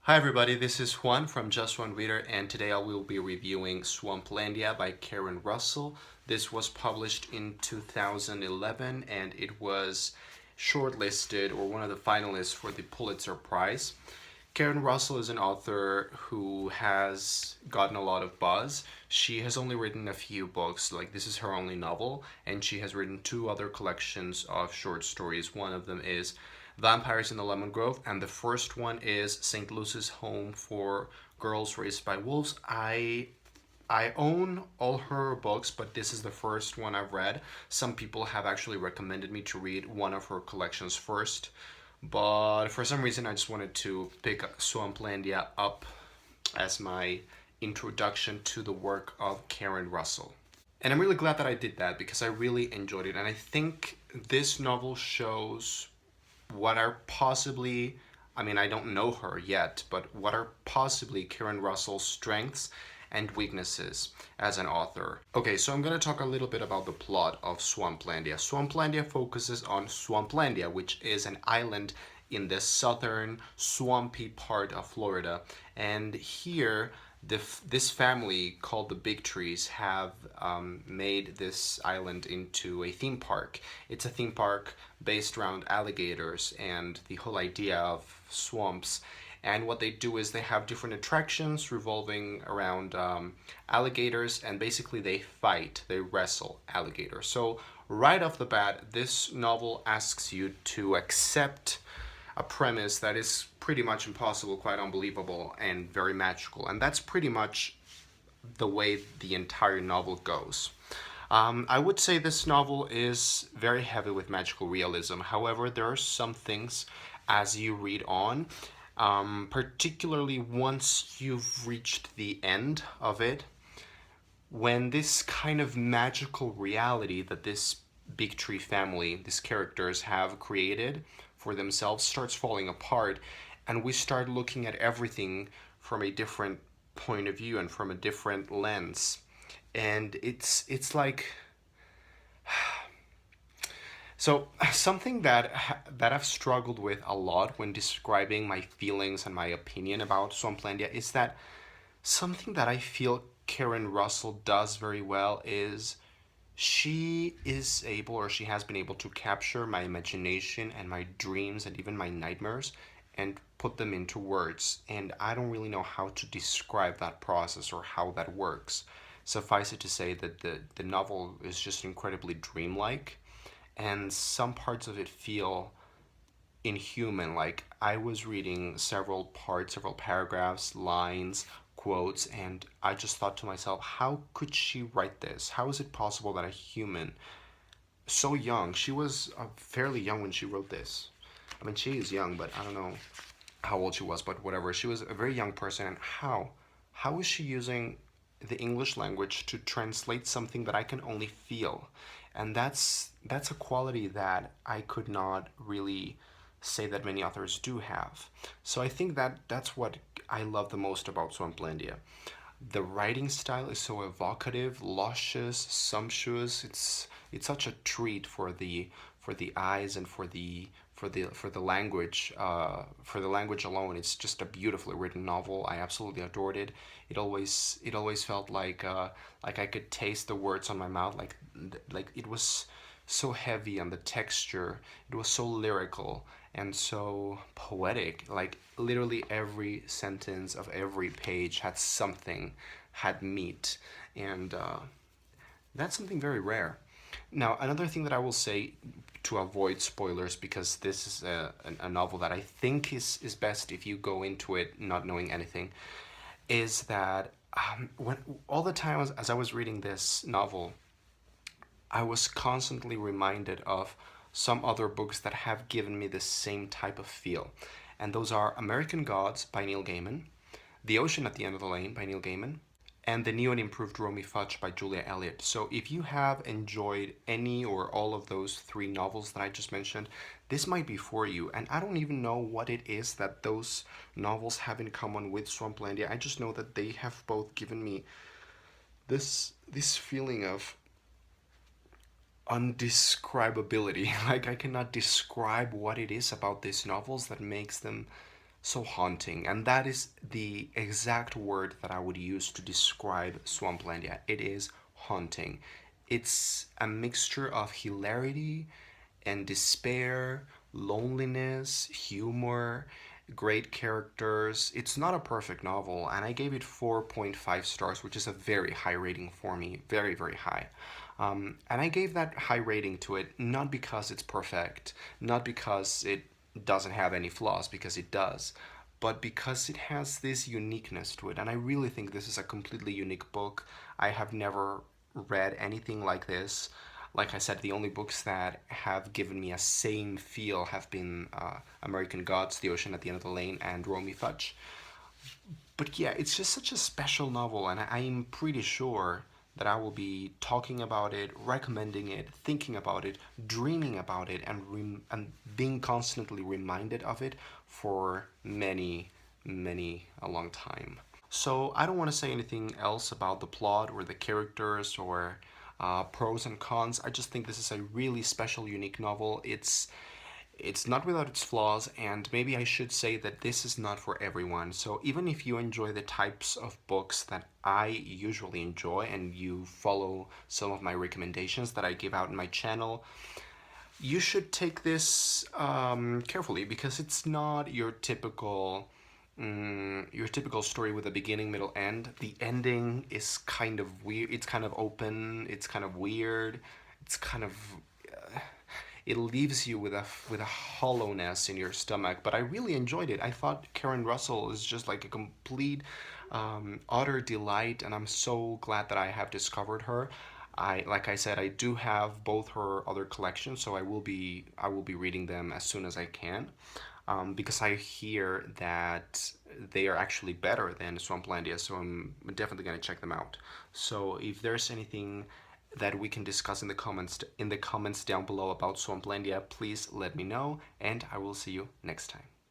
Hi everybody, this is Juan from Just One Reader, and today I will be reviewing Swamplandia by Karen Russell. This was published in 2011 and it was shortlisted or one of the finalists for the Pulitzer Prize. Karen Russell is an author who has gotten a lot of buzz. She has only written a few books, like this is her only novel, and she has written two other collections of short stories. One of them is Vampires in the Lemon Grove, and the first one is St. Lucy's Home for Girls Raised by Wolves. I own all her books, but this is the first one I've read. Some people have actually recommended me to read one of her collections first, but for some reason I just wanted to pick Swamplandia up as my introduction to the work of Karen Russell. And I'm really glad that I did that because I really enjoyed it. And I think this novel shows what are possibly, I mean, I don't know her yet, but what are possibly Karen Russell's strengths and weaknesses as an author. Okay, so I'm going to talk a little bit about the plot of Swamplandia. Swamplandia focuses on Swamplandia, which is an island in the southern swampy part of Florida. And here, this family called the Big Trees have made this island into a theme park. It's a theme park based around alligators and the whole idea of swamps. And what they do is they have different attractions revolving around alligators, and basically they fight, they wrestle alligators. So right off the bat, this novel asks you to accept a premise that is pretty much impossible, quite unbelievable, and very magical. And that's pretty much the way the entire novel goes. I would say this novel is very heavy with magical realism. However, there are some things as you read on, particularly once you've reached the end of it, when this kind of magical reality that this Big Tree family, these characters have created for themselves, starts falling apart, and we start looking at everything from a different point of view and from a different lens. And it's like so something that I've struggled with a lot when describing my feelings and my opinion about Swamplandia is that something that I feel Karen Russell does very well is she is able, or she has been able, to capture my imagination and my dreams and even my nightmares and put them into words. And I don't really know how to describe that process or how that works. Suffice it to say that the novel is just incredibly dreamlike, and some parts of it feel inhuman. Like I was reading several parts, several paragraphs, lines, quotes, and I just thought to myself, how could she write this? How is it possible that a human so young, she was fairly young when she wrote this. I mean, she is young, but I don't know how old she was, but whatever. She was a very young person, and how is she using the English language to translate something that I can only feel? And that's a quality that I could not really say that many authors do have. So I think that that's what I love the most about Swamplandia. The writing style is so evocative, luscious, sumptuous. It's such a treat for the eyes and for the language, for the language alone. It's just a beautifully written novel. I absolutely adored it. It always felt like I could taste the words on my mouth. Like it was so heavy on the texture. It was so lyrical and so poetic. Like literally every sentence of every page had something, had meat, and that's something very rare. Now, another thing that I will say to avoid spoilers, because this is a novel that I think is best if you go into it not knowing anything, is that when all the time as I was reading this novel, I was constantly reminded of some other books that have given me the same type of feel. And those are American Gods by Neil Gaiman, The Ocean at the End of the Lane by Neil Gaiman, and The New and Improved Romy Fudge by Julia Elliott. So if you have enjoyed any or all of those three novels that I just mentioned, this might be for you. And I don't even know what it is that those novels have in common with Swamplandia. I just know that they have both given me this feeling of undescribability. Like I cannot describe what it is about these novels that makes them so haunting, and that is the exact word that I would use to describe Swamplandia. It is haunting. It's a mixture of hilarity and despair, loneliness, humor, great characters. It's not a perfect novel, and I gave it 4.5 stars, which is a very high rating for me. Very, very high. And I gave that high rating to it not because it's perfect, not because it doesn't have any flaws, because it does, but because it has this uniqueness to it. And I really think this is a completely unique book. I have never read anything like this. Like I said, the only books that have given me a same feel have been American Gods, The Ocean at the End of the Lane, and Romy Fudge. But yeah, it's just such a special novel, and I'm pretty sure that I will be talking about it, recommending it, thinking about it, dreaming about it, and being constantly reminded of it for many, many a long time. So I don't want to say anything else about the plot or the characters or pros and cons. I just think this is a really special, unique novel. It's not without its flaws, and maybe I should say that this is not for everyone. So even if you enjoy the types of books that I usually enjoy and you follow some of my recommendations that I give out in my channel, you should take this carefully, because it's not your typical story with a beginning, middle, end. The ending is kind of weird. It's kind of open. It's kind of weird. It's kind of it leaves you with a hollowness in your stomach. But I really enjoyed it. I thought Karen Russell is just like a complete, utter delight, and I'm so glad that I have discovered her. Like I said, I do have both her other collections, so I will be reading them as soon as I can. Because I hear that they are actually better than Swamplandia, so I'm definitely gonna check them out. So if there's anything that we can discuss in the comments down below about Swamplandia, please let me know, and I will see you next time.